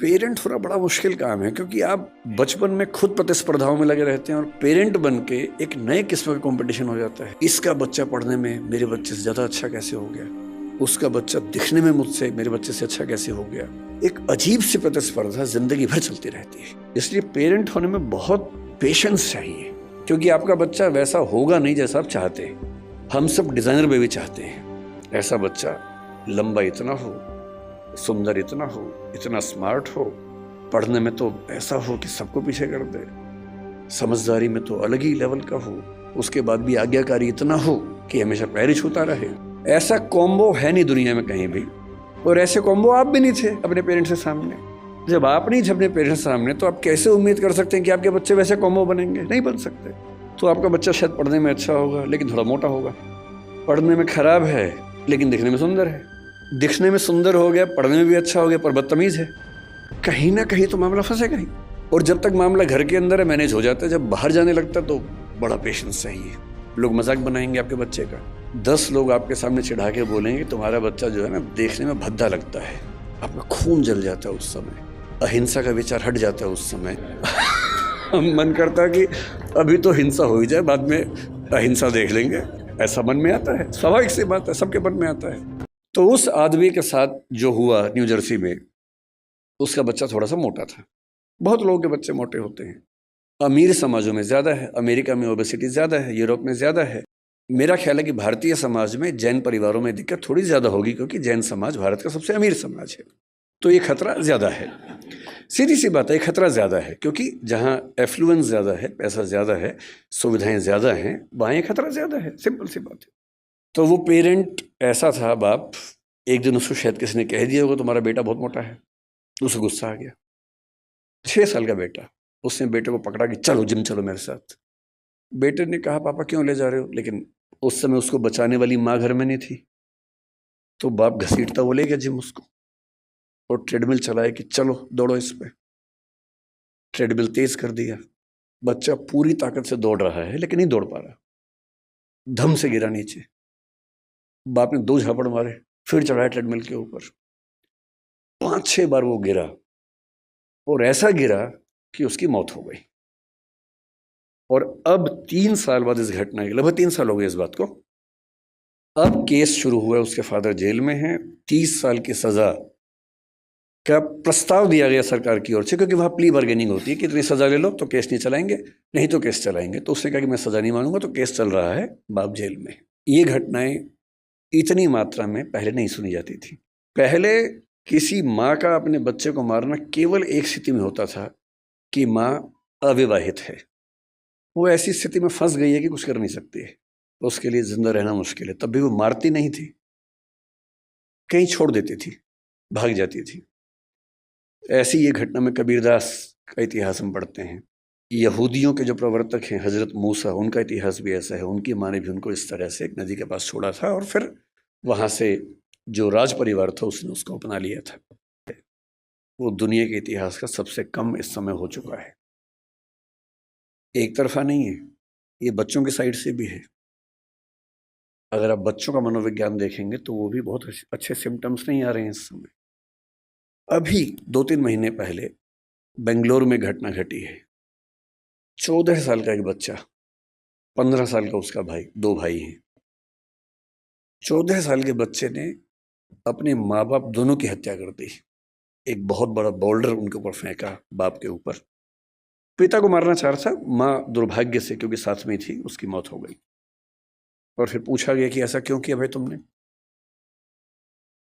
Parent होना बड़ा मुश्किल काम है, क्योंकि आप बचपन में खुद प्रतिस्पर्धाओं में लगे रहते हैं और पेरेंट बन के एक नए किस्म का कंपटीशन हो जाता है। इसका बच्चा पढ़ने में मेरे बच्चे से ज्यादा अच्छा कैसे हो गया, उसका बच्चा दिखने में मुझसे मेरे बच्चे से अच्छा कैसे हो गया। एक अजीब सी प्रतिस्पर्धा जिंदगी भर चलती रहती है। इसलिए पेरेंट होने में बहुत पेशेंस चाहिए, क्योंकि आपका बच्चा वैसा होगा नहीं जैसा आप चाहते हैं। हम सब डिजाइनर बेबी चाहते हैं, ऐसा बच्चा लंबा इतना हो, सुंदर इतना हो, इतना स्मार्ट हो, पढ़ने में तो ऐसा हो कि सबको पीछे कर दे, समझदारी में तो अलग ही लेवल का हो, उसके बाद भी आज्ञाकारी इतना हो कि हमेशा पैर ही छूता रहे। ऐसा कॉम्बो है नहीं दुनिया में कहीं भी, और ऐसे कॉम्बो आप भी नहीं थे अपने पेरेंट्स के सामने। जब आप नहीं थे अपने पेरेंट्स के सामने, तो आप कैसे उम्मीद कर सकते हैं कि आपके बच्चे वैसे कॉम्बो बनेंगे? नहीं बन सकते। तो आपका बच्चा शायद पढ़ने में अच्छा होगा लेकिन थोड़ा मोटा होगा, पढ़ने में खराब है लेकिन दिखने में सुंदर है, दिखने में सुंदर हो गया, पढ़ने में भी अच्छा हो गया, पर बदतमीज है। कहीं ना कहीं तो मामला फंसेगा ही। और जब तक मामला घर के अंदर है मैनेज हो जाता है, जब बाहर जाने लगता तो बड़ा पेशेंस चाहिए। लोग मजाक बनाएंगे आपके बच्चे का, 10 लोग आपके सामने चिढ़ा के बोलेंगे तुम्हारा बच्चा जो है ना देखने में भद्दा लगता है। आपका खून जल जाता है उस समय, अहिंसा का विचार हट जाता है उस समय। मन करता है कि अभी तो हिंसा हो ही जाए, बाद में अहिंसा देख लेंगे। ऐसा मन में आता है, स्वाभाविक सी बात है, सबके मन में आता है। तो उस आदमी के साथ जो हुआ न्यू जर्सी में, उसका बच्चा थोड़ा सा मोटा था। बहुत लोगों के बच्चे मोटे होते हैं। अमीर समाजों में ज्यादा है, अमेरिका में ओबेसिटी ज्यादा है, यूरोप में ज्यादा है। मेरा ख्याल है कि भारतीय समाज में जैन परिवारों में दिक्कत थोड़ी ज्यादा होगी, क्योंकि जैन समाज भारत का सबसे अमीर समाज है। तो ये खतरा ज्यादा है, सीधी सी बात है, ये खतरा ज्यादा है, क्योंकि जहां एफ्लुएंस ज्यादा है, पैसा ज्यादा है, सुविधाएं ज्यादा हैं, वहां ये खतरा ज्यादा है। सिंपल सी बात है। तो वो पेरेंट ऐसा था, बाप, एक दिन उसको शायद किसी ने कह दिया होगा तुम्हारा बेटा बहुत मोटा है। उसे गुस्सा आ गया। 6 साल का बेटा, उसने बेटे को पकड़ा कि चलो जिम चलो मेरे साथ। बेटे ने कहा पापा क्यों ले जा रहे हो, लेकिन उस समय उसको बचाने वाली माँ घर में नहीं थी। तो बाप घसीटता वो ले गया जिम उसको, और ट्रेडमिल चलाया कि चलो दौड़ो इस पे। ट्रेडमिल तेज कर दिया, बच्चा पूरी ताकत से दौड़ रहा है लेकिन नहीं दौड़ पा रहा, धम से गिरा नीचे। बाप ने 2 झापड़ मारे, फिर चढ़ाया ट्रेडमिल के ऊपर। 5-6 बार वो गिरा, और ऐसा गिरा कि उसकी मौत हो गई। और अब 3 साल बाद इस घटना के, लगभग 3 साल हो गए इस बात को, अब केस शुरू हुआ है, उसके फादर जेल में हैं। 30 साल की सजा का प्रस्ताव दिया गया सरकार की ओर से, क्योंकि वहां प्ली बार्गेनिंग होती है कि इतनी सजा ले लो तो केस नहीं चलाएंगे, नहीं तो केस चलाएंगे। तो उसने कहा कि मैं सजा नहीं मानूंगा, तो केस चल रहा है, बाप जेल में। ये घटनाएं इतनी मात्रा में पहले नहीं सुनी जाती थी। पहले किसी माँ का अपने बच्चे को मारना केवल एक स्थिति में होता था कि माँ अविवाहित है, वो ऐसी स्थिति में फंस गई है कि कुछ कर नहीं सकती है, उसके लिए जिंदा रहना मुश्किल है। तब भी वो मारती नहीं थी, कहीं छोड़ देती थी, भाग जाती थी। ऐसी ये घटना में कबीरदास का इतिहास हम पढ़ते हैं। यहूदियों के जो प्रवर्तक हैं हजरत मूसा, उनका इतिहास भी ऐसा है। उनकी माँ ने भी उनको इस तरह से एक नदी के पास छोड़ा था, और फिर वहां से जो राज परिवार था उसने उसको अपना लिया था। वो दुनिया के इतिहास का सबसे कम इस समय हो चुका है। एक तरफा नहीं है, ये बच्चों की साइड से भी है। अगर आप बच्चों का मनोविज्ञान देखेंगे तो वो भी बहुत अच्छे सिम्टम्स नहीं आ रहे हैं इस समय। अभी 2-3 महीने पहले बेंगलोर में घटना घटी है। 14 साल का एक बच्चा, 15 साल का उसका भाई, 2 भाई हैं। 14 साल के बच्चे ने अपने माँ बाप दोनों की हत्या कर दी। एक बहुत बड़ा बोल्डर उनके ऊपर फेंका, बाप के ऊपर। पिता को मारना चाह रहा था, माँ दुर्भाग्य से क्योंकि साथ में थी उसकी मौत हो गई। और फिर पूछा गया कि ऐसा क्यों किया भाई तुमने?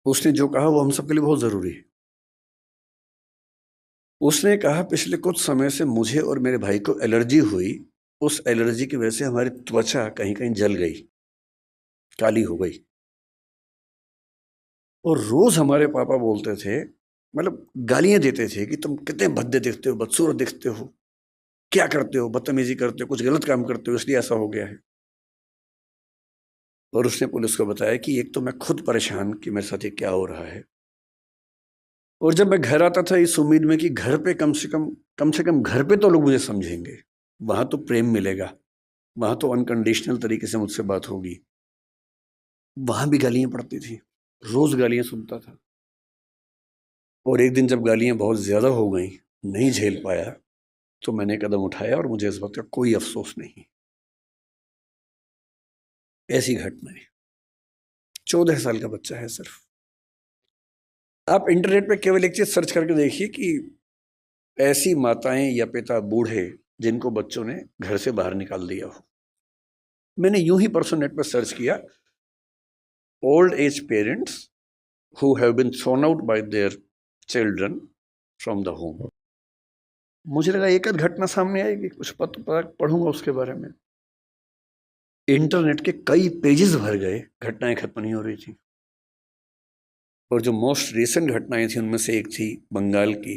उसने जो कहा वो हम सबके लिए बहुत जरूरी है। उसने कहा पिछले कुछ समय से मुझे और मेरे भाई को एलर्जी हुई, उस एलर्जी की वजह से हमारी त्वचा कहीं कहीं जल गई, काली हो गई। और रोज हमारे पापा बोलते थे, मतलब गालियां देते थे कि तुम कितने भद्दे दिखते हो, बदसूरत दिखते हो, क्या करते हो, बदतमीजी करते हो, कुछ गलत काम करते हो, इसलिए ऐसा हो गया है। और उसने पुलिस को बताया कि एक तो मैं खुद परेशान कि मेरे साथ ये क्या हो रहा है, और जब मैं घर आता था इस उम्मीद में कि घर पे कम से कम घर पे तो लोग मुझे समझेंगे, वहां तो प्रेम मिलेगा, वहां तो अनकंडीशनल तरीके से मुझसे बात होगी। वहां भी गालियां पड़ती थी, रोज गालियां सुनता था। और एक दिन जब गालियाँ बहुत ज़्यादा हो गई, नहीं झेल पाया, तो मैंने कदम उठाया और मुझे इस बात का कोई अफसोस नहीं। ऐसी घटनाएं। 14 साल का बच्चा है सिर्फ। आप इंटरनेट पे केवल एक चीज सर्च करके देखिए कि ऐसी माताएं या पिता बूढ़े जिनको बच्चों ने घर से बाहर निकाल दिया हो। मैंने यूं ही परसों नेट पर सर्च किया, old age parents who have been thrown out by their children from the home. मुझे लगा एक आध घटना सामने आएगी, कुछ पढ़ूंगा उसके बारे में। इंटरनेट के कई पेजेस भर गए, घटनाएं खत्म नहीं हो रही थी। और जो मोस्ट रिसेंट घटनाएं थी उनमें से एक थी बंगाल की,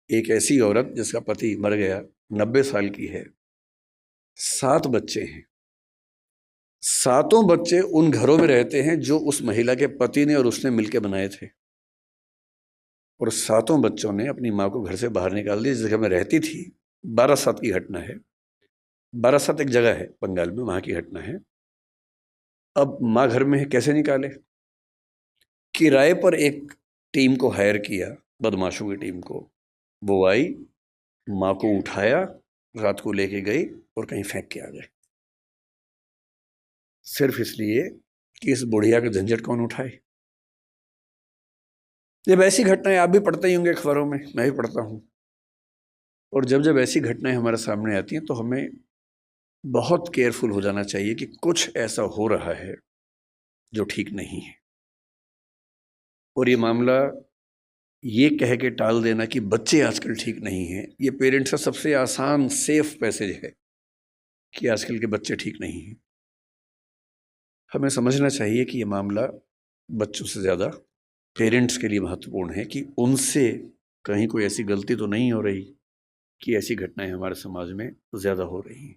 एक ऐसी औरत जिसका पति मर गया, 90 साल की है, 7 बच्चे हैं। 7 बच्चे उन घरों में रहते हैं जो उस महिला के पति ने और उसने मिलकर बनाए थे। और 7 बच्चों ने अपनी माँ को घर से बाहर निकाल दिया जिस जगह में रहती थी। बारासात की घटना है। बारासात एक जगह है बंगाल में, वहां की घटना है। अब माँ घर में है, कैसे निकाले? किराए पर एक टीम को हायर किया, बदमाशों की टीम को। वो आई, माँ को उठाया, रात को लेके गई और कहीं फेंक के आ गए, सिर्फ इसलिए कि इस बुढ़िया का झंझट कौन उठाए। जब ऐसी घटनाएं, आप भी पढ़ते ही होंगे अखबारों में, मैं भी पढ़ता हूँ। और जब जब ऐसी घटनाएं हमारे सामने आती हैं तो हमें बहुत केयरफुल हो जाना चाहिए कि कुछ ऐसा हो रहा है जो ठीक नहीं है। और ये मामला ये कह के टाल देना कि बच्चे आजकल ठीक नहीं हैं, ये पेरेंट्स का सबसे आसान सेफ मैसेज है कि आजकल के बच्चे ठीक नहीं हैं। हमें समझना चाहिए कि ये मामला बच्चों से ज़्यादा पेरेंट्स के लिए महत्वपूर्ण है कि उनसे कहीं कोई ऐसी गलती तो नहीं हो रही कि ऐसी घटनाएं हमारे समाज में ज़्यादा हो रही हैं।